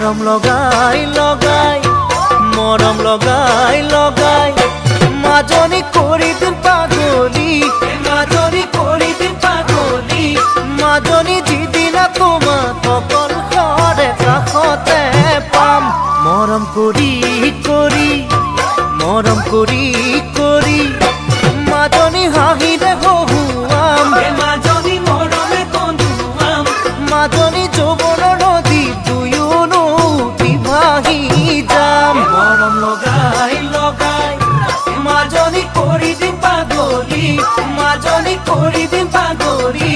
মৰম লগাই লগাই মৰম লগাই লগাই মাজনী কৰি দিম পাগলী মাজনী কৰি দিম পাগলী মাজনী যিদিনা তোমাক অকল ঘৰে কাষতে পাম মৰম কৰি কৰি মৰম কৰি কৰি মাজনী হাঁহিৰে হহুৱাম মাজনী মৰমে কন্দুৱাম মাজনী যৌৱনৰ নদী দুয়োনো ভাহি যাম মৰম লগাই লগাই মাজনী কৰি দিম পাগলী মাজনী কৰি দিম পাগলী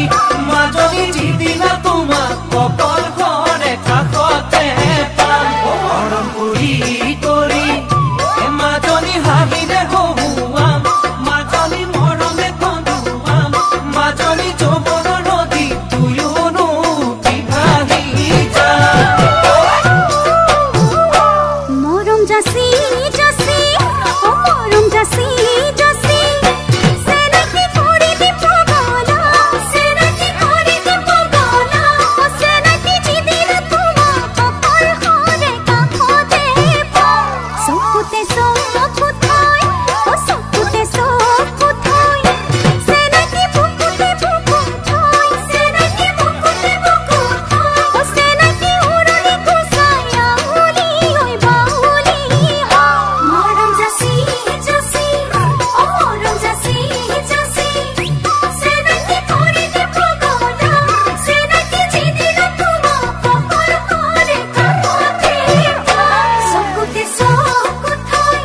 মাজনী যিদিনা তোমাক অকল ঘৰে কাষতে পাম মৰম কৰি কৰি মাজনী হাঁহিৰে হহুৱাম মাজনী মৰমে কন্দুৱাম মাজনী যৌৱনৰ নদী দুয়োনো ভাহি যাম মৰম জাসি জাসি ও মৰম জাসি জাসি সেনাকি কৰি দি পগলা সেনাকি কৰি দি পগলা ও সেনাকি যিদিন তোমাক অকল ঘৰে কাষতে পাম চকুতে চকু থৈ ও চকুতে চকু থৈ সেনাকি বুকুতে বুকু থৈ সেনাকি বুকুতে বুকু থৈ ও সেনাকি উৰুলি কুচায়া উলি হৈ বাউলি মৰম জাসি জাসি ও মৰম জাসি জাসি সেনাকি কৰি দি পগলা সেনাকি যিদিন তোমাক অকল ঘৰে কাষতে পাম চকুতে চকু থৈ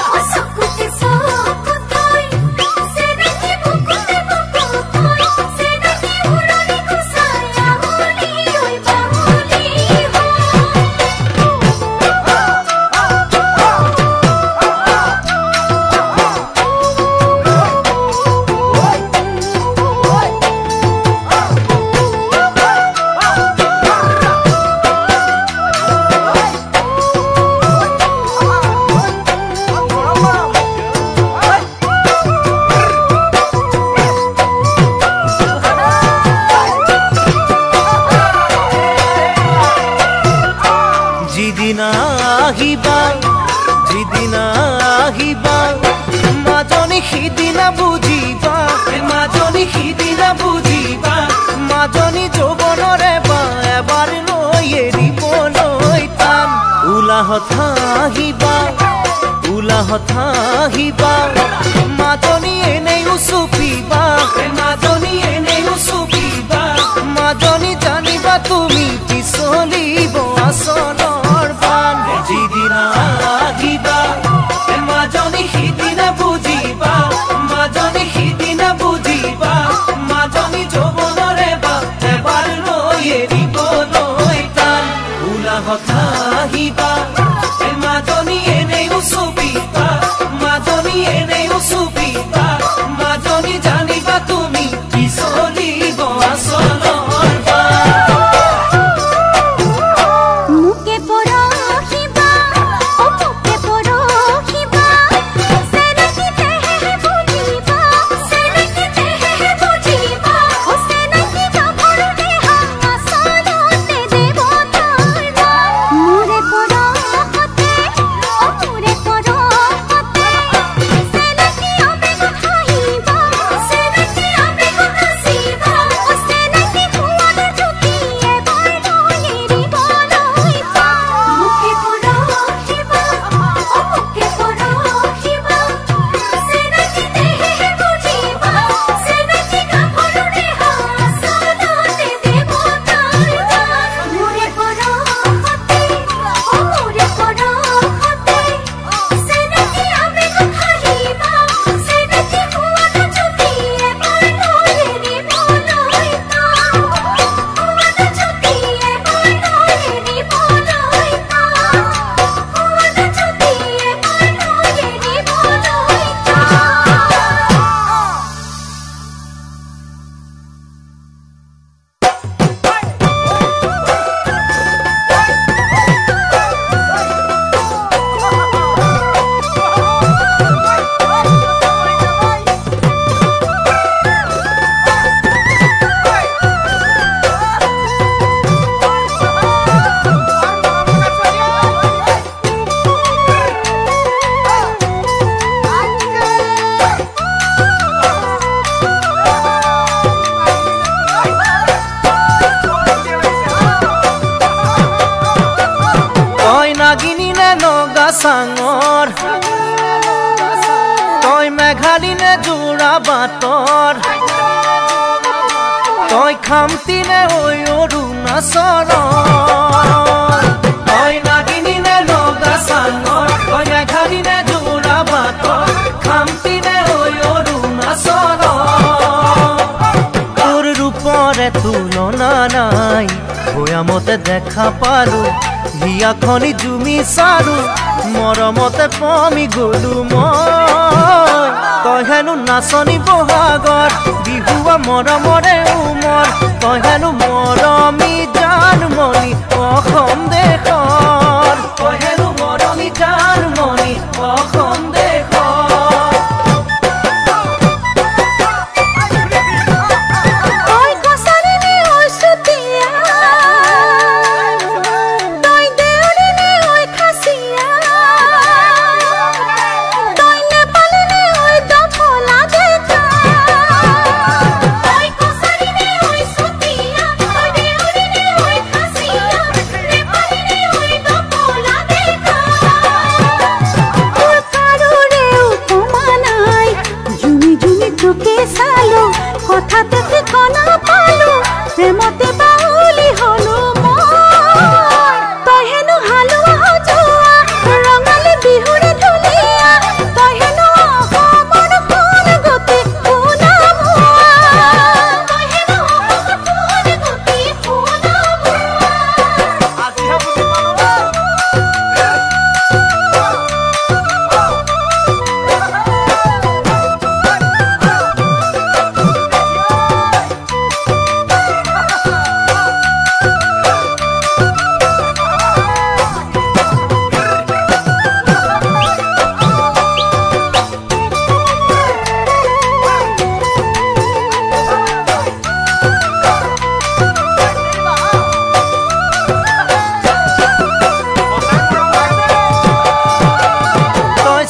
ও চকুতে চকু থৈ সেনাকি বুকুতে বুকু থৈ সেনাকি উৰুলি কুচায়া উলি হৈ বাউলি যিদিনা আহিবা যিদিনা আহিবা মাজনী সিদিনা বুজিবা মাজনী সিদিনা বুজিবা মাজনী যৌৱনৰে বা এবাৰ লৈ এৰিবলৈ টান উলাহত আহিবা উলাহত আহিবা মাজনী এনেই উচুপিবা মাজনী এনেই উচুপিবা মাজনী জানিবা তুমি পিছলিব আচলৰ বান যিদিনা আহিবা মাজনী সিদিনা বুজিবা মাজনী সিদিনা বুজিবা মাজনী যৌৱনৰে বা এবাৰ লৈ এৰিবলৈ টান উলাহত আহিবা মাজনী এনেই উচুপিবা মাজনী এনেই উচুপিবা মাজনী জানিবা তুমি পিছলিব আচলৰ বান চাঙৰ তই মেঘালিনে যোৰা বাটৰ তই খামতিনে হৈ অৰুণাচলৰ তই নাগিনীনে লগা চাঙৰ তই মেঘালিনে যোৰা বাটৰ খামতিনে হৈ অৰুণাচলৰ তোৰ ৰূপৰে তুলনা নাই ভৈয়ামতে দেখা পালো হিয়াখনি জুমি চালো মৰমতে পমি গলো মই তই হেনো নাচনি বহাগৰ বিহুৱা মৰমৰে উমৰ তই হেনো মৰমী জানমণি অসম দেশৰ তই হেনো মৰমী জানমণি অসম দেশৰ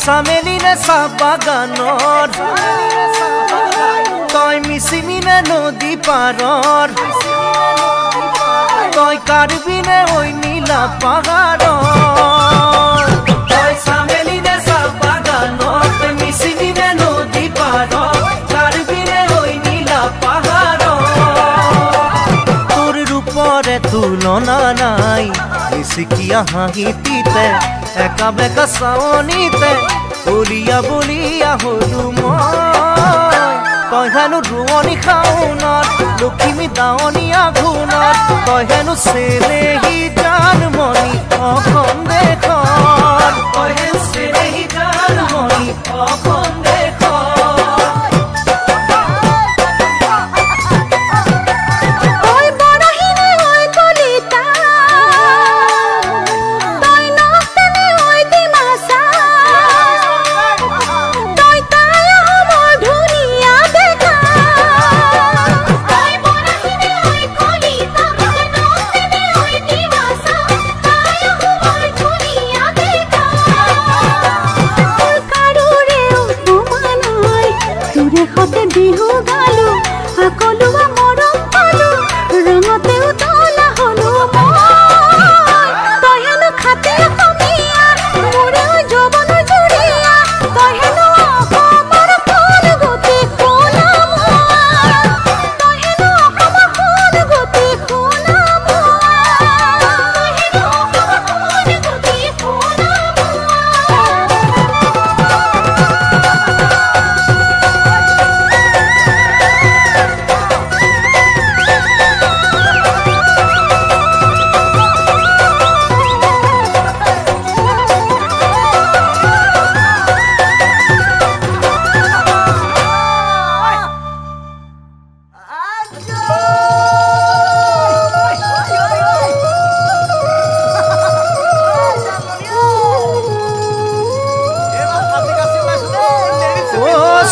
চামেলিনে চাহ বাগানৰ তই মিচিমিনে নদী পাৰৰ তই কাৰ্বিনে ঐ নীলা পাহাৰৰ তই চামেলিনে চাহ বাগানৰ তই মিচিমিনে নদী পাৰৰ কাৰ্বিনে ঐ নীলা পাহাৰৰ তোৰ ৰূপৰে তুলনা নাই নিচিকিয়া হাঁহিতিতে একা বেকা চাৱনিতে বলিয়া বলিয়া হলো মই তই হেনো ৰোৱনী খাওনত লখিমী দাৱনী আঘোণত তই হেনো চেনেহী জানমণি অসম দেশৰ তই হেনো চেনেহী জানমণি অসম দেশৰ বিহু গালো সকলোৱা মৰম পালো ৰঙতে উতলা হলো তই হেনো খাতে অসমীয়া মোৰে যৌৱন জুৰিয়া তই হেনো অসমৰ ফুল গতি সোণা তই হেনো অসমৰ ফুল গতি সোণা তই হেনো অসমৰ ফুল গতি সোণা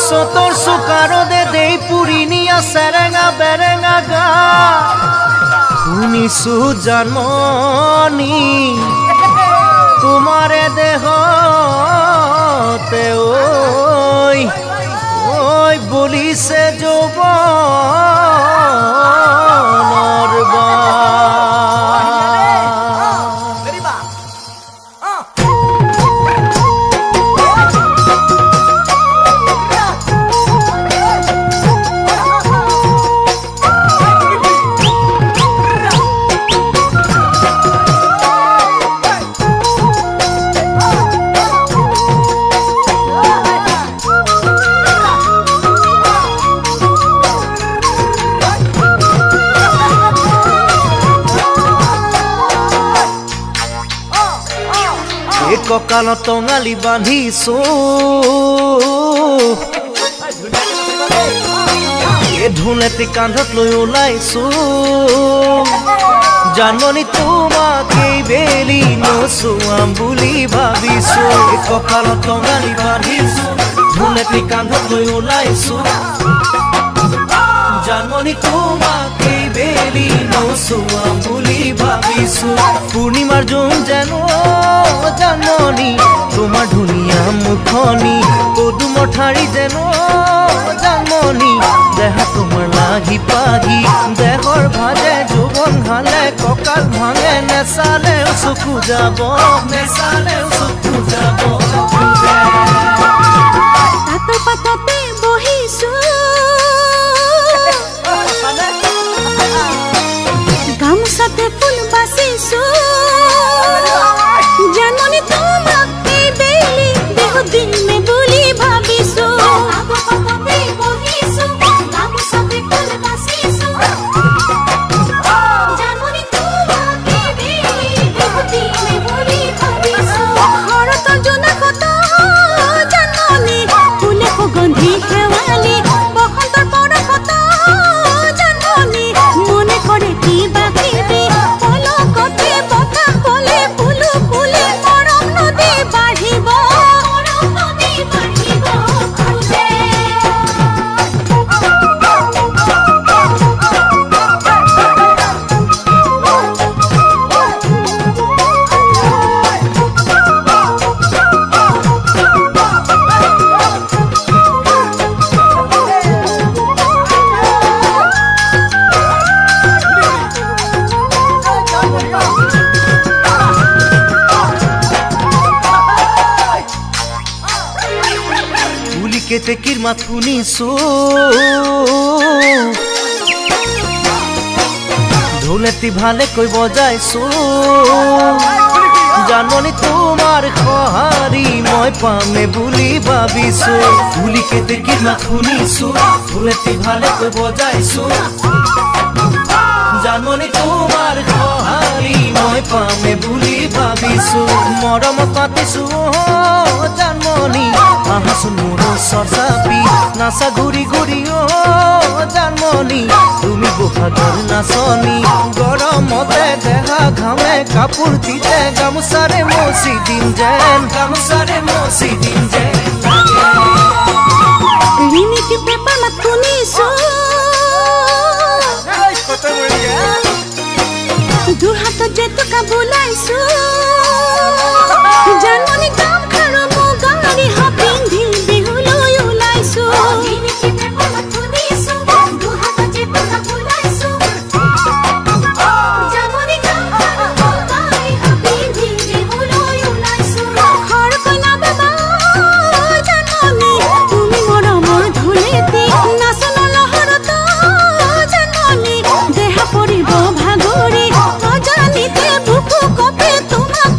Sotor sukaro de dei purinia serenga berenga ga Unisu janmoni tumare dehote oi oi boli se jobanor ba কঁকালত টঙালি বান্ধিছো ঢোলেটি কান্ধত লৈ ওলাইছো জানমণি তোমাক এইবেলি নচুৱাম বুলি ভাবিছো কঁকালত টঙালি বান্ধিছো ঢোলেটি কান্ধত লৈ ওলাইছো জানমণি তোমাক এইবেলি নচুৱাম বুলি ভাবিছো পূৰ্ণিমাৰ জোন যেন জানমণি তোমাৰ ধুনীয়া মুখনি পদুমৰ ঠাৰি যেন জানমণি দেহা তোমাৰ লাগি পাগি দেহৰ ভাজে যৌৱন হালে কঁকাল ভাঙে নেচালেও চকু যাব তাতৰ পাততে বহিছো গামোচাতে ফুল বাচিছো জানমণি তোমাক এইবেলি দেহু দিমে বুলি ভাবিছো কেতেকীৰ মাত শুনিছো ঢোলেটি ভালেকৈ বজাইছো জানমণি তোমাৰ সঁহাৰি মই পামে বুলি ভাবিছো ধুলি কেতেকীৰ মাত শুনিছো ঢোলেটি ভালেকৈ বজাইছো জানমণি তোমাৰ সঁহাৰি মই পামে বুলি ভাবিছো মৰমত পাতিছো জানমণি আহাচোন মোৰ চৰ্চাপি নাচা ঘূৰি ঘূৰি জানমণি তুমি বহাগৰ নাচনি গৰমতে দেহা ঘামে কাপোৰ দিলে গামোচাৰে মচি দিম যেন ৰিমিকি পেপাৰ মাত শুনিছো তোৰ হাতত জেতুকা বোলাইছো জানমণি গাম খাৰু মুগাৰি পিন্ধি বিহুলৈ ওলাইছো দেহা পৰিব ভাগৰি অজানিতে বুকু কপে তোমাক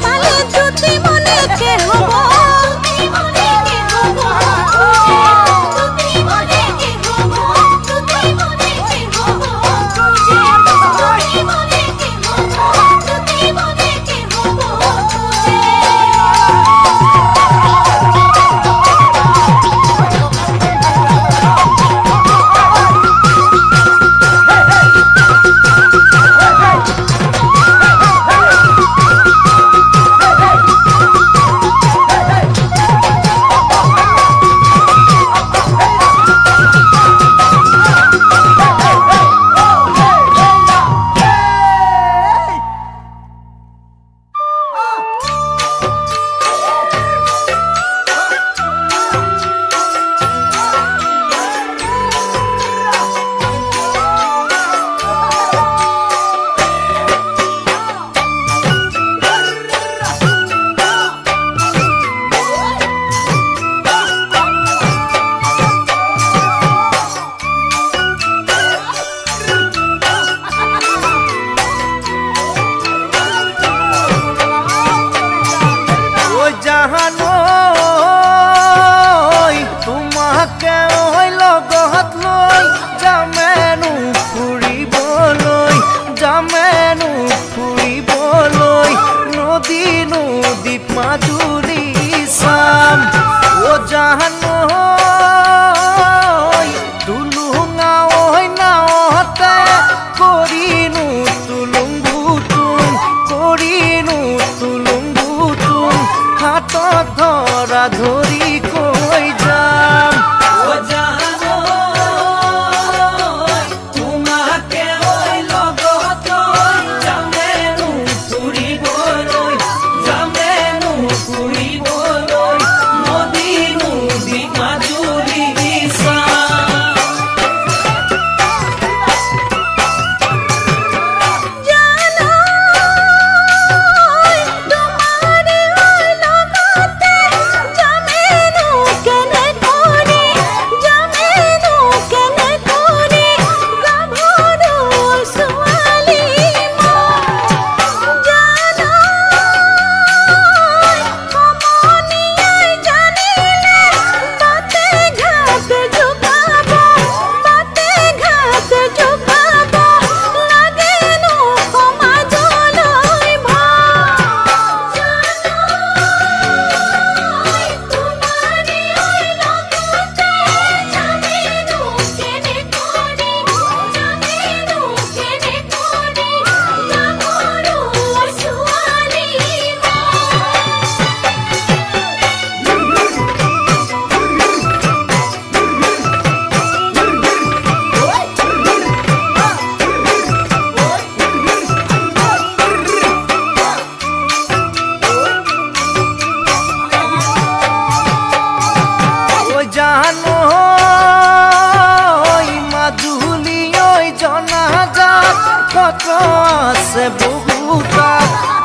ফটো আছে বহুতা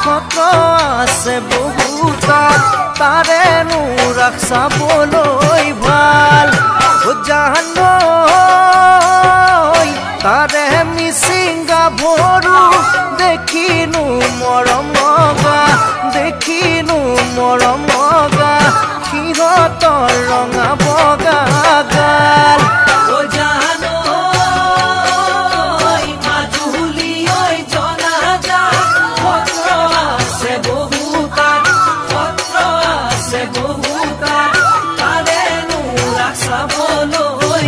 ফটো আছে বহুতা তাৰেনো ৰাখ চাবলৈ ভাল জানো তাৰে মিচিংগা ভৰু দেখিনো মৰমগা সিহঁতৰ ৰঙা বগা গাল জানো মাজুলী জনা যা পত্ৰ আছে বহুতা তাৰেনো ৰাখ চাবলৈ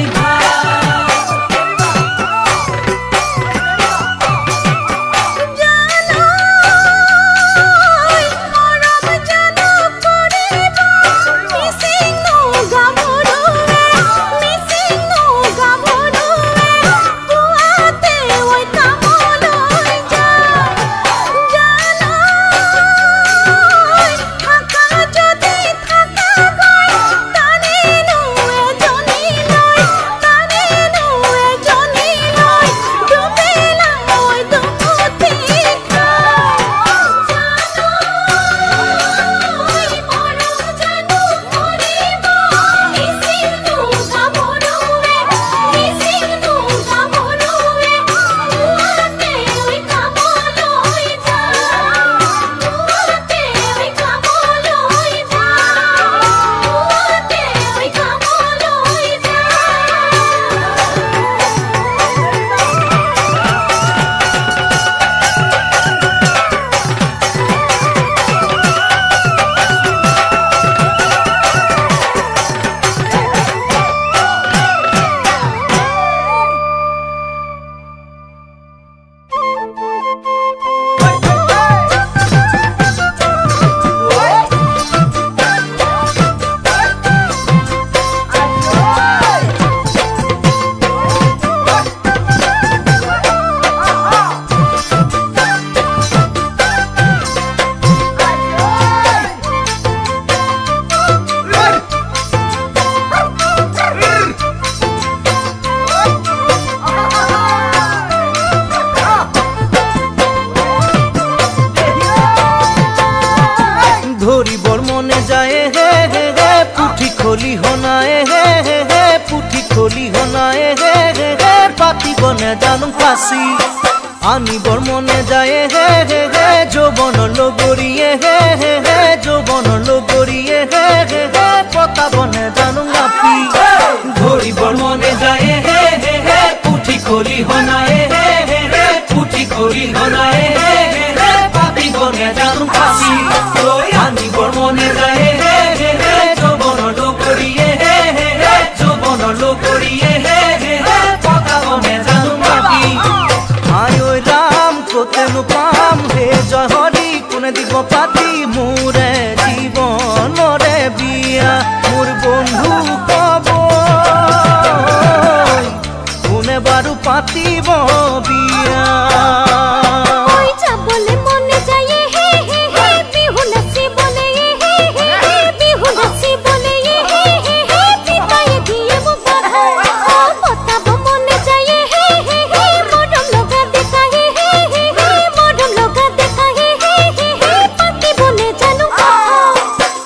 ধরিবর মনে যায় হে হে হে পুঠি খলি হনায় হে হে হে পুঠি খলি হনায় হে হে হে পাতিব নে জানো ফাঁসি আনিবর মনে যায় হে হে হে যৌবন লগরিয়ে হে হে হে যৌবন লগরিয়ে হে হে হে পতাব নে জানো নাপি ধরিবর মনে যায় হে হে হে পুঠি খলি হনায় হে হে হে পুঠি খলি হনায় হে হে হে পাতিব নে জানো ফাঁসি আনিবর মনে যায় হে হে হে যৌবন লগরিয়ে হে হে হে যৌবন লগরিয়ে হে হে হে পতাব নে জানো নাপি আয় ওই রাম কোতেনো পাম হে জয় হরি কোনে দিব পাতি মোরে জীবনরে বিয়া মোর বন্ধু কব কোনে বারু পাতিব বিয়া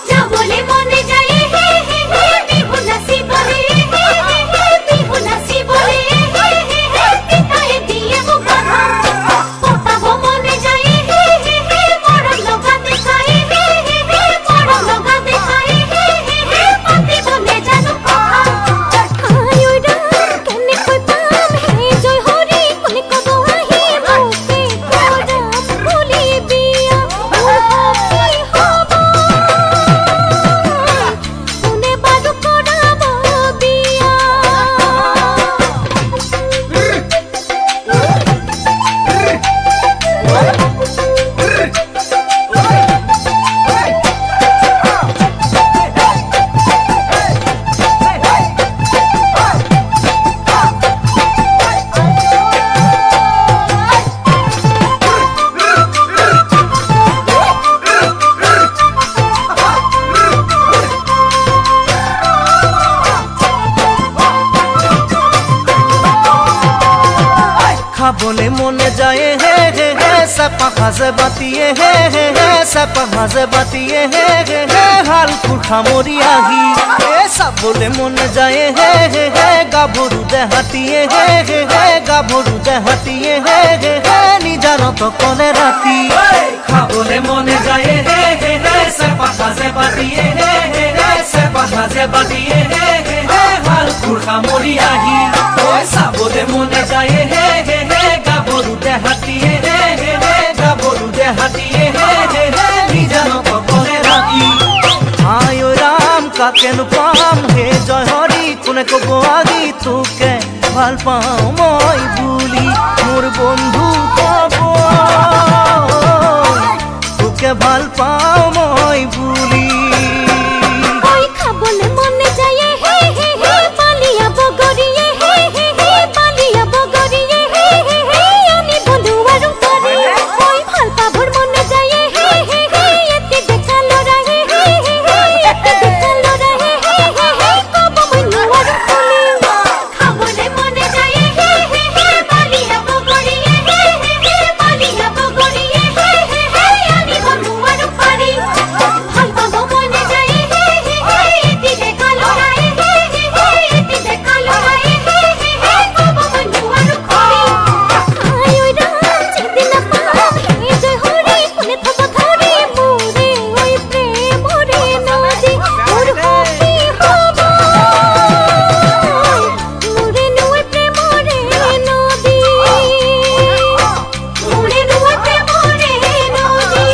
যাবলে মনে যায় হে যায় হে হে হে চেপা সাজে বাতিয়ে হে হে হে চেপা সাজে বাতিয়ে হে হে হে হালকুৰ সামৰি আহি চাবলৈ মন যায় হে হে হে গাভৰু দেহাতীয়ে হে হে হে গাভৰু দেহাতীয়ে হে হে হে নিজানত কলে ৰাতি খাবলৈ মন যায় হে হে হে চেপা সাজে বাতিয়ে হে হে হে চেপা সাজে বাতিয়ে হে হে হে হালকুৰ সামৰি আহি চাবলৈ মন যায় হে হে হে গাভৰু দেহাতীয়ে হে হে হে গাভৰু দেহাতীয়ে হে হে হে নিজানত কলে ৰাতি আয় ৰাম কাকেনো পাম হে জয় হৰি কোনে কব আজি তোকে ভাল পাওঁ মই বুলি মোৰ বন্ধু কব তোকে ভাল পাওঁ মই বুলি ওই খাবলে মনে যায় হে হে হে পালিয়া বগরিয়ে হে হে হে পালিয়া বগরিয়ে হে হে হে আমি বন্ধু আৰু তৰি ওই ভাল পাবৰ মনে যায় হে হে হে এতে দেখা লৰা হে হে হে এতে দেখা লৰা হে হে হে কব বন্ধু আৰু খুলি খাবলে মনে যায় হে হে হে পালিয়া বগরিয়ে হে হে হে পালিয়া বগরিয়ে হে হে হে আমি বন্ধু আৰু তৰি ভাল পাব মনে যায় হে হে হে এতে দেখা লৰা হে হে হে এতে দেখা লৰা হে হে হে কব বন্ধু আৰু খুলি আয় ওই রাম চিন্তি না পাম হে জয় হরি কোনে থব ধরি মোরে ওই প্রেম রে নদী মোর হকি হব মোরে নই প্রেম রে নদী মোরে নই প্রেম রে নদী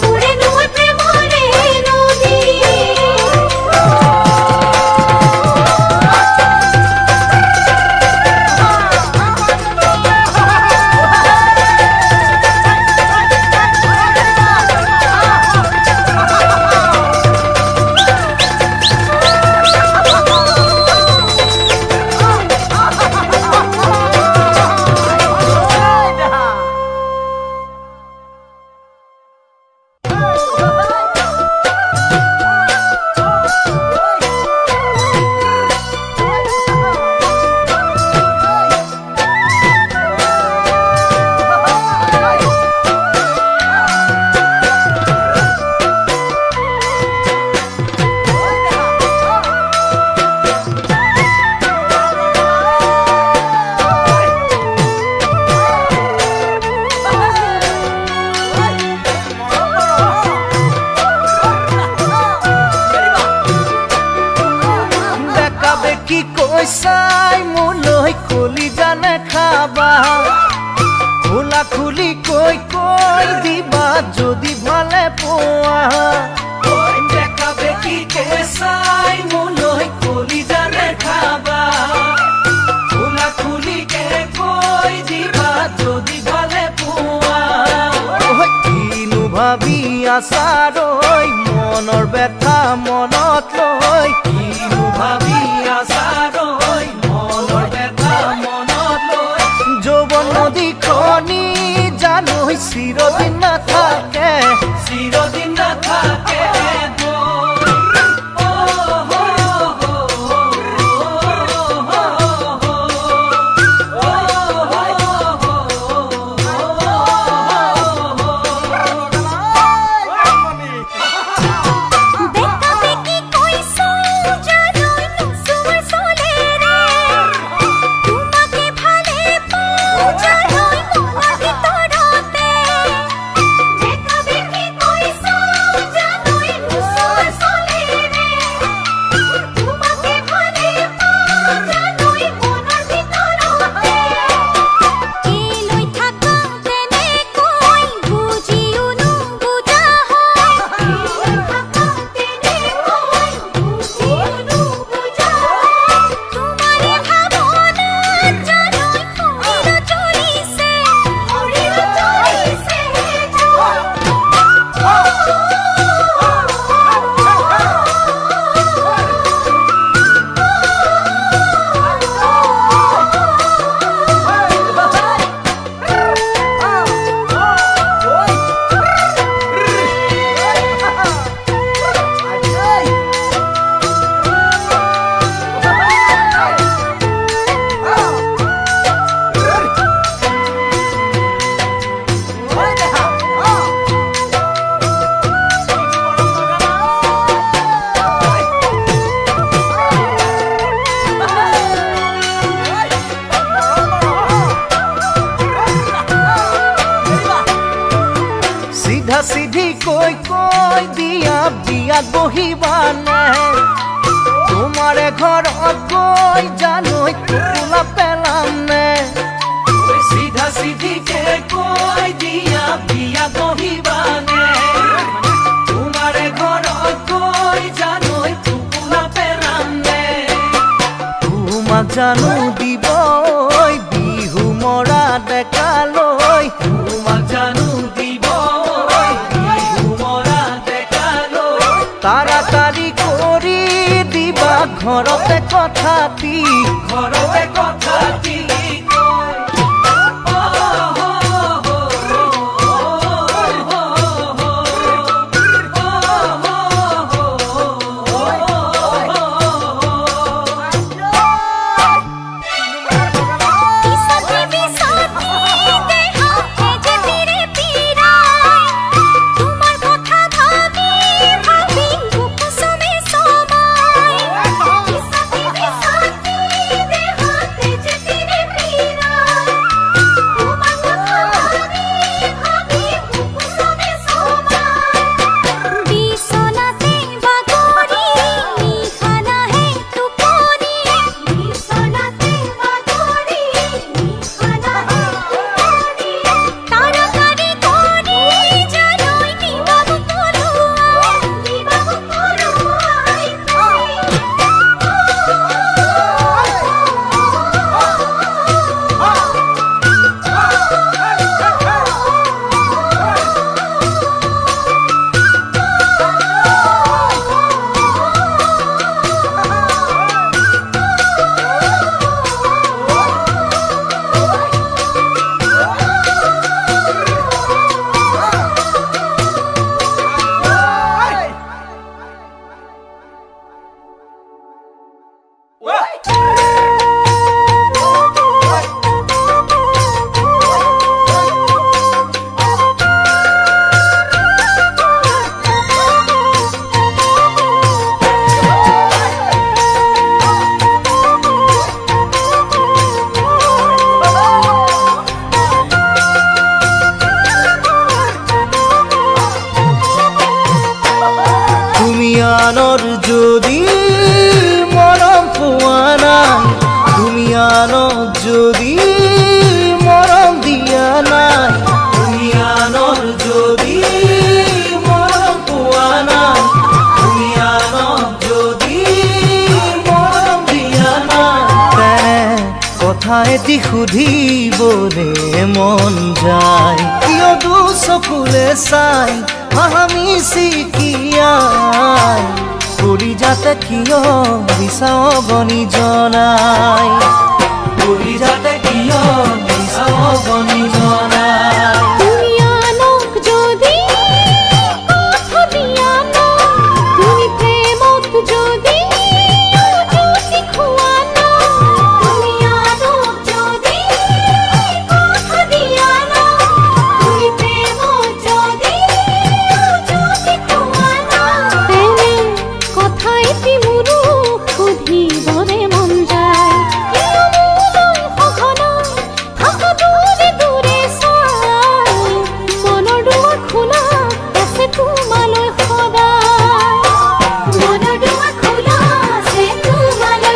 মোরে নই প্রেম রে নদী দেখাবে কি কৈছাই মোলৈ খুলি জানে খাবা খোলা খুলি কৈ কৈ দিবা যদি ভালে পোৱা দেখাবে কি কেঁচাই মোলৈ কলি জানে খাবা খোলা খুলি কে কৈ দিবা যদি ভালে পোৱা কিনো ভাবি আছাৰৈ মনৰ ব্যথা মনত লৈ কিনো ভাবি আছাৰৈ মনৰ ব্যথা মনত লৈ যৌৱন নদীখনি জানৈ চিৰদিন নাথাকে চিৰদিন নাথাকে দেখাবে কি কইছো জানোই নুসুৰ চলে ৰে তোমাকে ভালে পাও জানোই মনৰ ভিতৰতে দেখাবে কি কইছো জানোই নুসুৰ কৈ কৈ দিয়া বিয়াত বহিবানে তোমাৰে ঘৰত গৈ জানৈ টোপোলা পেলাম নে সিধা সিধিকে কৈ দিয়া বিয়া বহিবানে তোমাৰে ঘৰত গৈ জানৈ টোপোলা পেলাম নে তোমাক জানো দিব বিহু মৰা ডেকালৈ তোমাক জানো দিব বিহু মৰা ডেকালৈ তাড়াতাড়ি কৰি দিবা ঘৰতে কথাটি ঘৰতে কথাটি আনৰ যদি মৰম পোৱা নাই তুমি আনক যদি মৰম দিয়া নাই তুমি আনৰ যদি মৰম পোৱা নাই তুমি আনক যদি মৰম দিয়া নাই তেনে কথা এটি সুধিবলে মন যায় কিয় দুচকুলে চাই আমি শিকিয়াই কৰি যাতে কিয় বিচাও বনি জনাই কৰি যাতে কিয় বিচাও বনি জনাই তুমি আনক যদি কথা দিয়া না তুমি প্ৰেমত যদি জ্যোতি খোৱা না তুমি আনক যদি কথা দিয়া না তুমি প্ৰেমত যদি জ্যোতি খোৱা না তেনে কথা এটি মোৰো সুধিবলে মন যায় দূৰে দূৰে চাই মনৰ দুৱাৰ খোলা আছে তোমালৈ সদায় মনৰ দুৱাৰ খোলা আছে তোমালৈ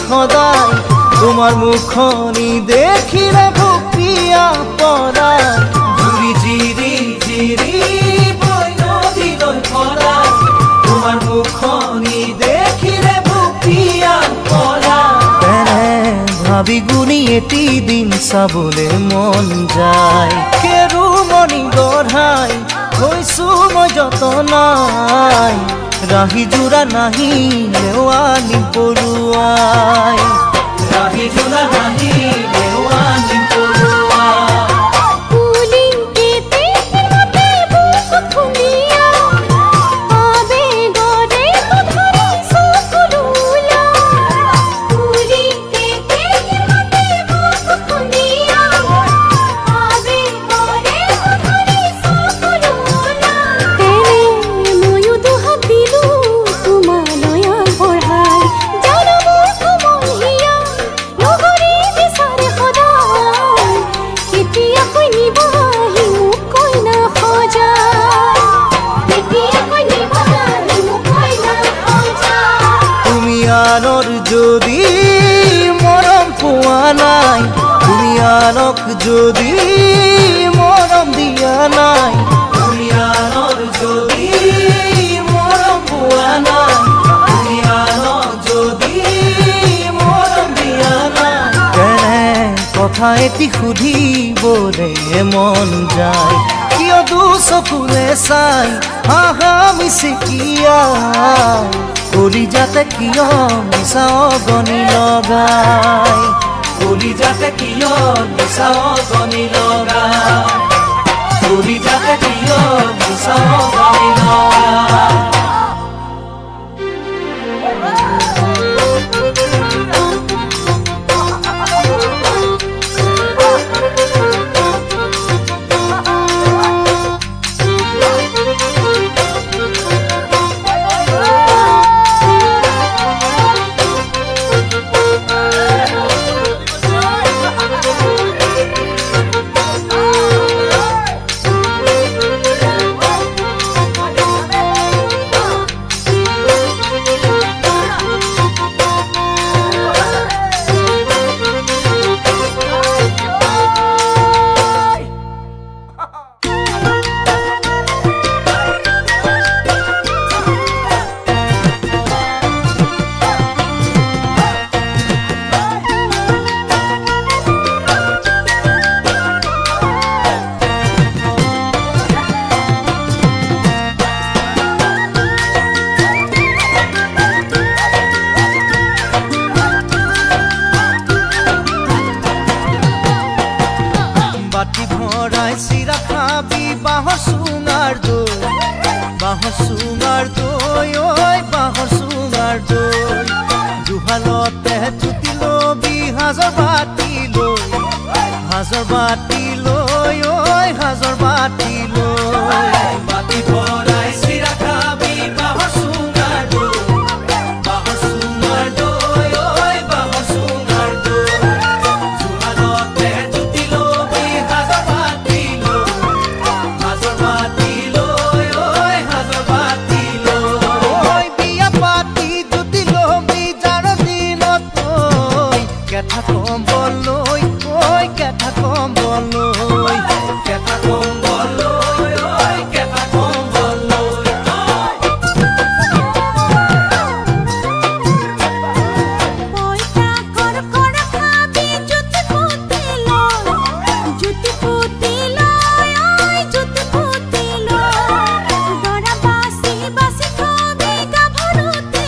সদায় তোমাৰ মুখনি দেখিলে ভুপিয়া পড়া জুৰি জিৰি জিৰি বৈ নদীলৈ সদায় তোমার মুখনি দেখিলে ভুপিয়া পড়া তেনে ভাবি গুণি এটি দিন চাবলে মন যায় কেৰু মনি গঢ়াই হৈছো মই যতনাই ৰাহি জোৰা নাহি লেৱানি পৰুৱাই ৰাহি জোৰা নাহি লেৱানি পৰুৱাই পৰিয়ালক যদি মৰম দিয়া নাই পৰিয়ালৰ যদি মৰম পোৱা নাই পৰিয়ালক যদি মৰম দিয়া নাই তেনে কথা এটি সুধিবলে মন যায় কিয় দুচকুৰে চাই হাহা মিচিকিয়া কলি যাতে কিয় মিছা অগনি লগাই কলি যাতে কিয় মিছা অগনি লগাই কলি যাতে কিয় মিছা অগনি লগাই বাহৰ চুঙাৰ দৈ জুহালতে জুতি লবি হাজৰ বাতি লৈ ঐ হাজৰ বাতি লৈ বাতি ভৰাই চিৰা খাবি বাহৰ চুঙাৰ দৈ ঐ বাহৰ চুঙাৰ দৈ জুহালতে জুতি লবি হাজৰ বাতি লৈ কেথা কম্বললৈ ঐ কেথা কম্বললৈ কেথা কম্বললৈ ঐ কেথা কম্বললৈ পইচা কর কর খাবি জুতি পুতি লয় ওই জুতি পুতি লয় দরা বাসি বাসি খাবি গাভরুতে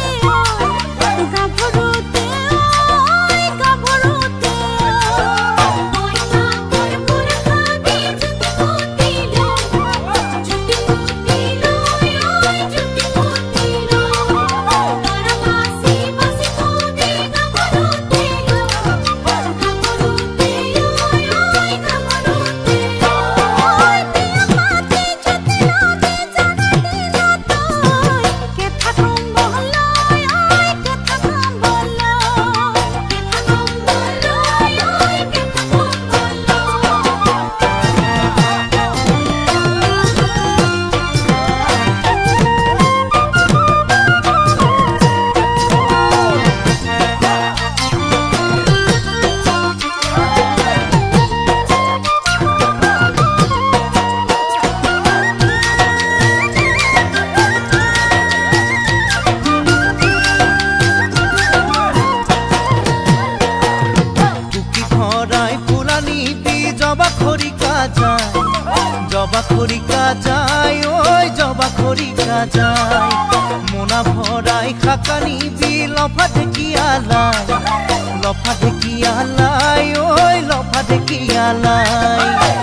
জবা খৰিকা যায় ঐ জবা খৰিকা যায় মোনা ভৰাই খাকানি বি লফা ঢেকিয়ালাই ঐ লফা ঢেকিয়ালাই